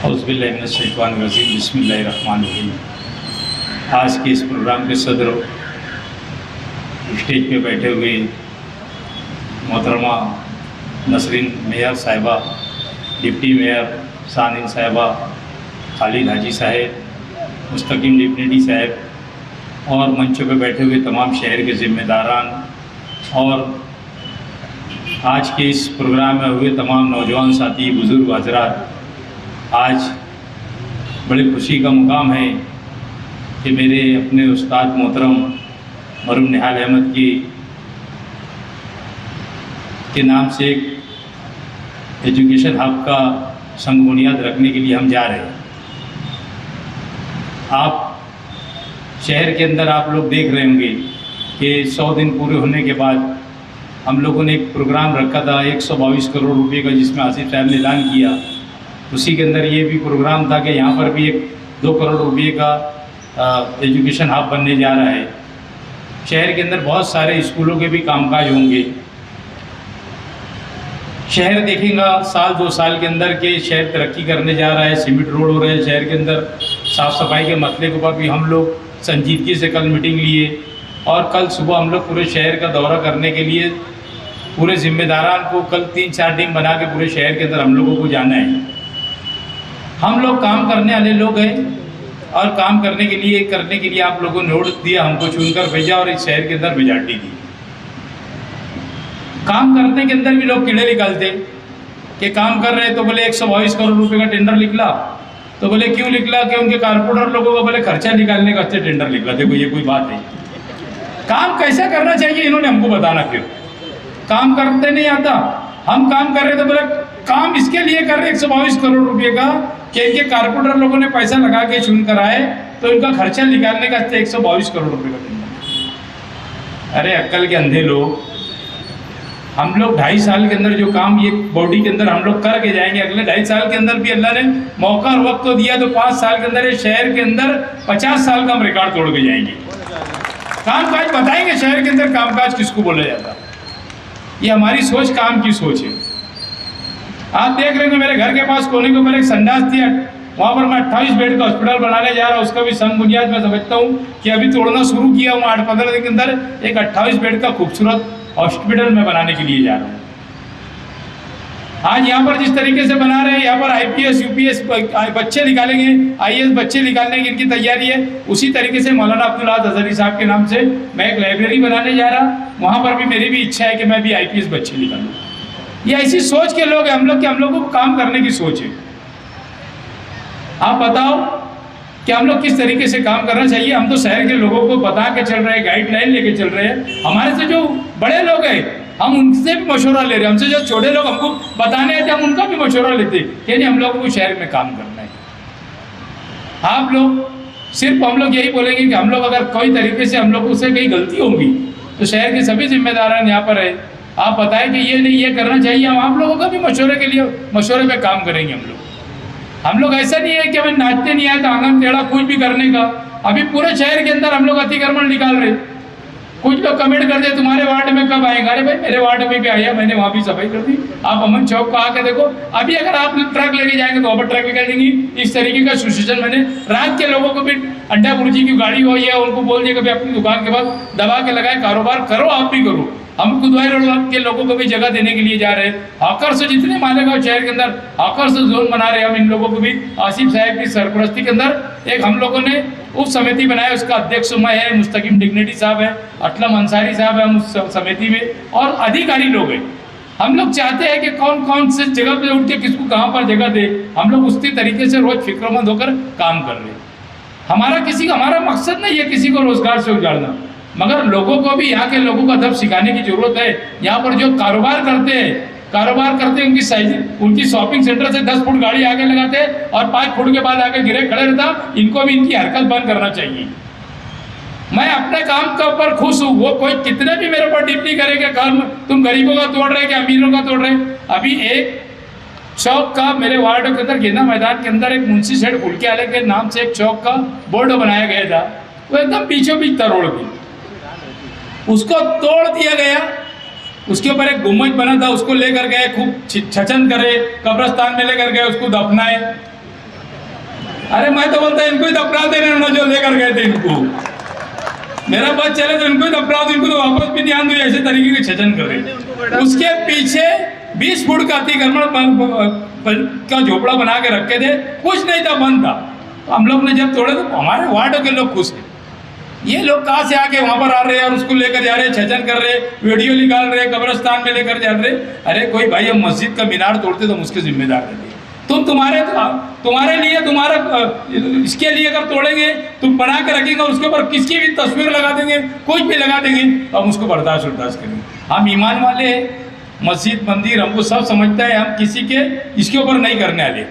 औज़ुबिल्लाहिमिनश्शैतानिर्रजीम बिस्मिल्लाहिर्रहमानिर्रहीम। आज के इस प्रोग्राम के सदर स्टेज पे बैठे हुए मोहतरमा नसरीन मेयर साहिबा, डिप्टी मेयर सानिन साहिबा, खालिद हाजी साहब, मुस्तकीम डिप्टी साहब और मंचों पे बैठे हुए तमाम शहर के ज़िम्मेदारान और आज के इस प्रोग्राम में हुए तमाम नौजवान साथी, बुज़ुर्ग हज़रात, आज बड़ी खुशी का मुकाम है कि मेरे अपने उस्ताद मोहतरम मरहूम निहाल अहमद के नाम से एक एजुकेशन हब का संग बुनियाद रखने के लिए हम जा रहे हैं। आप शहर के अंदर आप लोग देख रहे होंगे कि 100 दिन पूरे होने के बाद हम लोगों ने एक प्रोग्राम रखा था 122 करोड़ रुपए का, जिसमें आसिफ साहब ने ऐलान किया। उसी के अंदर ये भी प्रोग्राम था कि यहाँ पर भी एक 2 करोड़ रुपए का एजुकेशन हब बनने जा रहा है। शहर के अंदर बहुत सारे स्कूलों के भी कामकाज होंगे। शहर देखेगा साल 2 साल के अंदर के शहर तरक्की करने जा रहा है। सीमेंट रोड हो रहे हैं शहर के अंदर। साफ़ सफाई के मसले के ऊपर भी हम लोग संजीदगी से कल मीटिंग लिए और कल सुबह हम लोग पूरे शहर का दौरा करने के लिए पूरे ज़िम्मेदारान को कल 3-4 टीम बना के पूरे शहर के अंदर हम लोगों को जाना है। हम लोग काम करने वाले लोग हैं और काम करने के लिए आप लोगों ने नोट दिया, हमको चुनकर भेजा और इस शहर के अंदर मेजॉरिटी दी। काम करने के अंदर भी लोग कीड़े निकालते कि काम कर रहे हैं तो बोले 122 करोड़ रुपए का टेंडर निकला, तो बोले क्यों निकला कि उनके कारपोरेटर लोगों को बोले खर्चा निकालने का अच्छे टेंडर निकला। देखो ये कोई बात है? काम कैसा करना चाहिए इन्होंने हमको बताना। फिर काम करते नहीं आता, हम काम कर रहे तो बोले काम इसके लिए कर रहे 122 करोड़ रुपए का कि इनके कारपोरेटर लोगों ने पैसा लगा के चुन कर आए तो इनका खर्चा निकालने का 122 करोड़ रुपए का टेंडर। अरे अक्ल के अंधे लोग, हम लोग 2.5 साल के अंदर जो काम ये बॉडी के अंदर हम लोग करके जाएंगे, अगले 2.5 साल के अंदर भी अल्लाह ने मौका और वक्त तो दिया, तो 5 साल के अंदर ये शहर के अंदर 50 साल का हम रिकॉर्ड तोड़ के जाएंगे। कामकाज बताएंगे शहर के अंदर कामकाज किसको बोला जाता। ये हमारी सोच, काम की सोच है। आप देख रहे हैं मेरे घर के पास कोने के ऊपर एक संडास थी, वहाँ पर मैं 28 बेड का हॉस्पिटल बनाने जा रहा हूँ। उसका भी संग बुनियाद मैं समझता हूँ कि अभी तोड़ना शुरू किया हूँ। 8-15 दिन के अंदर एक 28 बेड का खूबसूरत हॉस्पिटल में बनाने के लिए जा रहा हूँ। आज यहाँ पर जिस तरीके से बना रहे हैं, यहाँ पर IPS UPS बच्चे निकालेंगे, IAS बच्चे निकालने की इनकी तैयारी है। उसी तरीके से मौलाना अब्दुल अहद हज़री साहब के नाम से मैं एक लाइब्रेरी बनाने जा रहा, वहाँ पर भी मेरी भी इच्छा है कि मैं भी IPS बच्चे निकालूँ। ये ऐसी सोच के लोग हैं हम लोग कि हम लोग को काम करने की सोच है। आप बताओ कि हम लोग किस तरीके से काम करना चाहिए। हम तो शहर के लोगों को बता के चल रहे हैं, गाइडलाइन लेके चल रहे हैं। हमारे से जो बड़े लोग हैं हम उनसे भी मशवरा ले रहे हैं। हमसे जो छोटे लोग हमको बताने आते हम उनका भी मशवरा लेते हैं कि नहीं हम लोगों को शहर में काम करना है। आप लोग सिर्फ हम लोग यही बोलेंगे कि हम लोग अगर कोई तरीके से हम लोग से कहीं गलती होगी तो शहर के सभी जिम्मेदारान यहाँ पर है, आप बताएं कि ये नहीं ये करना चाहिए, हम आप लोगों का भी मशवरे पे काम करेंगे। हम लोग ऐसा नहीं है कि हमें नाचते नहीं आए तो आंगन टेढ़ा कुछ भी करने का। अभी पूरे शहर के अंदर हम लोग अतिक्रमण निकाल रहे। कुछ लोग कमेंट कर दे तुम्हारे वार्ड में कब आएंगे। अरे भाई मेरे वार्ड में भी आया, मैंने वहाँ भी सफाई कर दी। आप अमन चौक को आके देखो, अभी अगर आप ट्रक लेके जाएंगे तो वहाँ पर ट्रक निकाल देंगी। इस तरीके का सुशासन मैंने रात के लोगों को भी अड्डा बुर्जी की गाड़ी हो या उनको बोल दिया कि अपनी दुकान के बाद दबा के लगाए, कारोबार करो, आप भी करो। हम कुदवाई रोड के लोगों को भी जगह देने के लिए जा रहे हैं। हॉकर से जितने मालेगांव शहर के अंदर हॉकर से जोन बना रहे हैं हम इन लोगों को भी आसिफ साहब की सरपरस्ती के अंदर एक हम लोगों ने उप समिति बनाया। उसका अध्यक्ष मैं है, मुस्तकीम डिग्निटी साहब है, असलम अंसारी साहब है उस समिति में और अधिकारी लोग हैं। हम लोग चाहते हैं कि कौन कौन से जगह पे उठ के किसको कहाँ पर जगह दे। हम लोग उसी तरीके से रोज फिक्रमंद होकर काम कर रहे हैं। हमारा मकसद नहीं है किसी को रोजगार से उजाड़ना, मगर लोगों को भी यहाँ के लोगों को अदब सिखाने की जरूरत है। यहाँ पर जो कारोबार करते हैं उनकी साइज, उनकी शॉपिंग सेंटर से 10 फुट गाड़ी आगे लगाते हैं और 5 फुट के बाद आगे गिरे खड़े रहता। इनको भी इनकी हरकत बंद करना चाहिए। मैं अपने काम के ऊपर खुश हूँ। वो कोई कितने भी मेरे ऊपर टिप्पणी करेगा, काम तुम गरीबों का तोड़ रहे कि अमीरों का तोड़ रहे। अभी एक चौक का मेरे वार्ड के अंदर गेंदा मैदान के अंदर एक मुंशी सेठ फुलके आले के नाम से एक चौक का बोर्ड बनाया गया था। वो एकदम बीचों बीच तरोड़ गई, उसको तोड़ दिया गया। उसके ऊपर एक गुम्बद बना था, उसको लेकर गए, खूब छचन करे, कब्रिस्तान में लेकर गए, उसको दफनाए। अरे मैं तो बोलता इनको ही दफना देने ना, जो लेकर गए थे इनको, मेरा बस चले तो इनको ही दफना दो, इनको तो वापस भी ध्यान दो, ऐसे तरीके के छजन कर रहे। उसके पीछे 20 फुट का अतिक्रमण का झोपड़ा बना के रखे थे, कुछ नहीं था, बंद था। हम लोग ने जब तोड़े तो हमारे वार्ड के लोग खुश थे, ये लोग कहाँ से आके वहाँ पर आ रहे हैं और उसको लेकर जा रहे, छजन कर रहे, वीडियो निकाल रहे, कब्रिस्तान में लेकर जा रहे। अरे कोई भाई हम मस्जिद का मीनार तोड़ते तो हम उसके जिम्मेदार रहते, तुम्हारे लिए, तुम्हारा इसके लिए अगर तोड़ेंगे, तुम बना के रखेंगे, उसके ऊपर किसकी भी तस्वीर लगा देंगे, कुछ भी लगा देंगे, तो हम उसको बर्दाश्त करेंगे। हम ईमान वाले हैं, मस्जिद मंदिर हमको सब समझता है, हम किसी के इसके ऊपर नहीं करने वाले।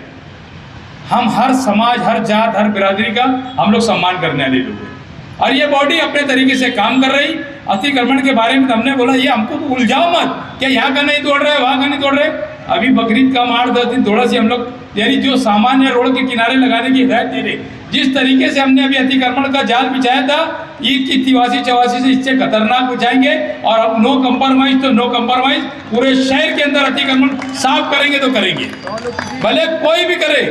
हम हर समाज, हर जात, हर बिरादरी का हम लोग सम्मान करने वाले लोग हैं। और ये बॉडी अपने तरीके से काम कर रही। अतिक्रमण के बारे में तो हमने बोला, ये हमको तो उलझाओ मत क्या यहाँ का नहीं तोड़ रहे, वहाँ का नहीं तोड़ रहे। अभी बकरीद का 8-10 दिन थोड़ा सी हम लोग यानी जो सामान्य रोड के किनारे लगाने की हिदायत दे रहे, जिस तरीके से हमने अभी अतिक्रमण का जाल बिछाया था, ईद की 83-84 से इससे खतरनाक बिछाएंगे। और अब नो कंप्रोमाइज तो नो कंप्रोमाइज, पूरे शहर के अंदर अतिक्रमण साफ करेंगे तो करेंगे, भले कोई भी करे।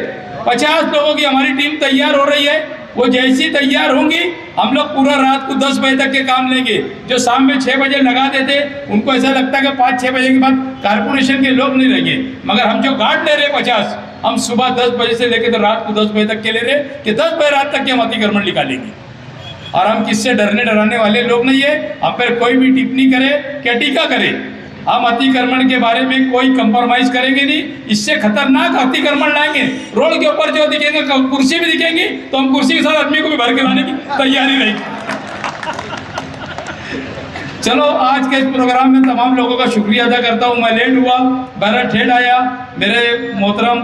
50 लोगों की हमारी टीम तैयार हो रही है, वो जैसी तैयार होंगी हम लोग पूरा रात को 10 बजे तक के काम लेंगे। जो शाम में 6 बजे लगा देते उनको ऐसा लगता है कि 5-6 बजे के बाद कारपोरेशन के लोग नहीं रहेंगे, मगर हम जो गार्ड ले रहे 50, हम सुबह 10 बजे से लेकर तो रात को 10 बजे तक के ले रहे कि 10 बजे रात तक के हम अतिक्रमण निकालेंगे। और हम किससे डरने डराने वाले लोग नहीं है। हम पर कोई भी टिप्पणी करे क्या टीका करे, हम अतिक्रमण के बारे में कोई कंप्रोमाइज करेंगे नहीं। इससे खतरनाक अतिक्रमण लाएंगे, रोड के ऊपर जो दिखेंगे, कुर्सी भी दिखेंगी तो हम कुर्सी के साथ आदमी को भी भर के लाने की तैयारी रहेगी। चलो, आज के इस प्रोग्राम में तमाम लोगों का शुक्रिया अदा करता हूँ। मैं लेट हुआ, बहरा ठेठ आया। मेरे मोहतरम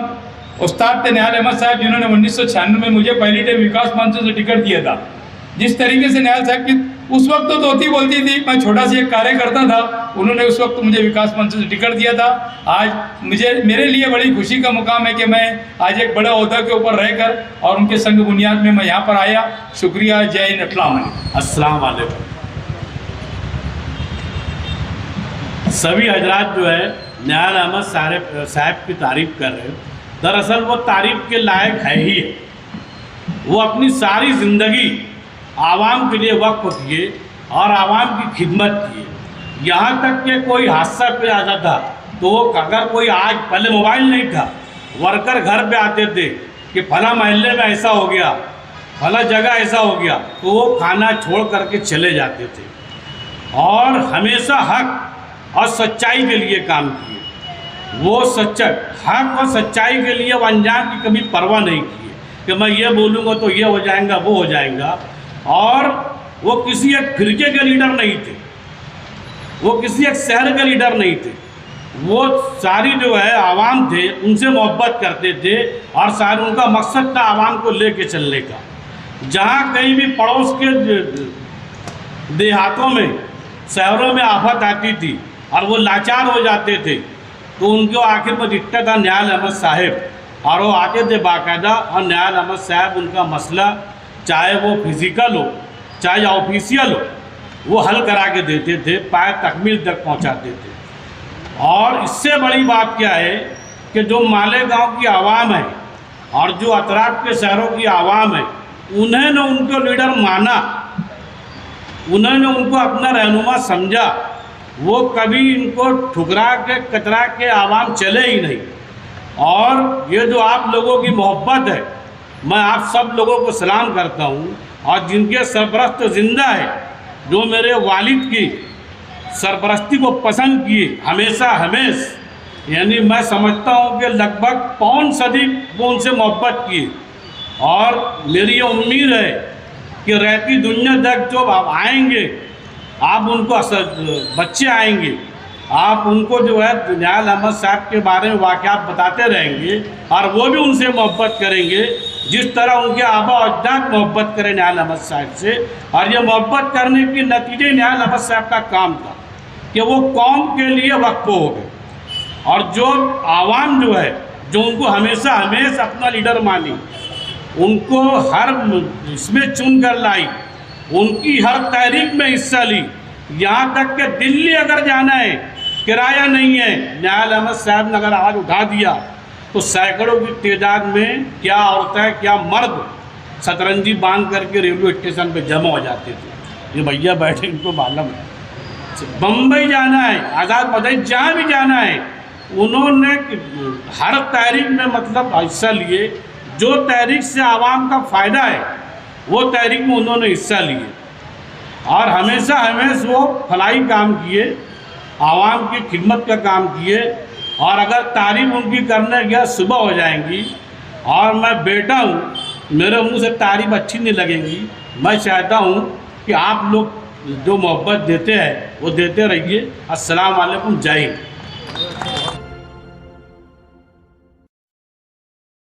उस्ताद थे निहाल अहमद साहब, जिन्होंने 1996 में मुझे पहली टाइम विकास मंच से टिकट दिया था। जिस तरीके से निहाल साहब की उस वक्त तो धोती बोलती थी, मैं छोटा सा एक कार्यकर्ता था, उन्होंने उस वक्त मुझे विकास मंच से टिकट दिया था। आज मेरे लिए बड़ी खुशी का मुकाम है कि मैं आज एक बड़े ओहदा के ऊपर रहकर और उनके संग बुनियाद में मैं यहाँ पर आया। शुक्रिया। जय हिंद, अस्सलाम वालेकुम। सभी हजरात जो है निहाल अहमद साहब की तारीफ़ कर रहे हैं, दरअसल वो तारीफ़ के लायक है ही है। वो अपनी सारी ज़िंदगी आवाम के लिए वक्फ किए और आवाम की खिदमत किए। यहाँ तक कि कोई हादसा पे आता था तो वो अगर कोई, आज पहले मोबाइल नहीं था, वर्कर घर पे आते थे कि फला महल्ले में ऐसा हो गया, फला जगह ऐसा हो गया, तो वो खाना छोड़ करके चले जाते थे और हमेशा हक और सच्चाई के लिए काम किए। वो हक और सच्चाई के लिए वो अंजाम की कभी परवाह नहीं की कि मैं ये बोलूँगा तो ये हो जाएगा, वो हो जाएगा। और वो किसी एक फिरके के लीडर नहीं थे, वो किसी एक शहर के लीडर नहीं थे, वो सारी जो है आवाम थे, उनसे मोहब्बत करते थे और सारे उनका मकसद था आवाम को लेके चलने का। जहाँ कहीं भी पड़ोस के देहातों में, शहरों में आफत आती थी और वो लाचार हो जाते थे, तो उनको आखिर में दिखता था निहाल अहमद साहब, और वो आते थे बाकायदा, और निहाल अहमद साहब उनका मसला चाहे वो फिज़िकल हो चाहे ऑफिशियल हो, वो हल करा के देते थे, पाए तकमील तक पहुंचाते थे। और इससे बड़ी बात क्या है कि जो मालेगांव की आवाम है और जो अतराफ के शहरों की आवाम है, उन्होंने उनको लीडर माना, उन्होंने उनको अपना रहनुमा समझा। वो कभी इनको ठुकरा के कतरा के आवाम चले ही नहीं। और ये जो आप लोगों की मोहब्बत है, मैं आप सब लोगों को सलाम करता हूँ। और जिनके सरपरस्त ज़िंदा है, जो मेरे वालिद की सरपरस्ती को पसंद किए हमेशा, यानी मैं समझता हूँ कि लगभग पौन सदी वो उनसे मोहब्बत किए। और मेरी ये उम्मीद है कि रहती दुनिया तक जो आप आएंगे, आप उनको बच्चे आएंगे, आप उनको जो है निहाल अहमद साहब के बारे में वाक़यात बताते रहेंगे और वो भी उनसे मोहब्बत करेंगे जिस तरह उनके आबा अजदाद मोहब्बत करें निहाल अहमद साहब से। और ये मोहब्बत करने के नतीजे निहाल अहमद साहब का काम था कि वो कौम के लिए वक्फ हो गए। और जो आवाम जो है, जो उनको हमेशा अपना लीडर मानी, उनको हर इसमें चुन कर लाई, उनकी हर तहरीक में हिस्सा ली। यहाँ तक कि दिल्ली अगर जाना है, किराया नहीं है, निहाल अहमद साहब ने अगर आवाज़ उठा दिया तो सैकड़ों की तादाद में क्या औरतें क्या मर्द सतरंजी बांध करके रेलवे स्टेशन पे जमा हो जाते थे। ये भैया बैठे, इनको मालूम है। बम्बई जाना है, आज़ाद मैदान जहाँ भी जाना है, उन्होंने हर तहरीक में मतलब हिस्सा लिए। जो तहरीक से आवाम का फ़ायदा है वो तहरीक में उन्होंने हिस्सा लिए और हमेशा वो फलाई काम किए, आवाम की खिदमत का काम किए। और अगर तारीफ उनकी करने गया सुबह हो जाएंगी और मैं बेटा हूँ, मेरे मुंह से तारीफ अच्छी नहीं लगेगी। मैं चाहता हूँ कि आप लोग जो मोहब्बत देते हैं वो देते रहिए। अस्सलाम वालेकुम, जय हिंद।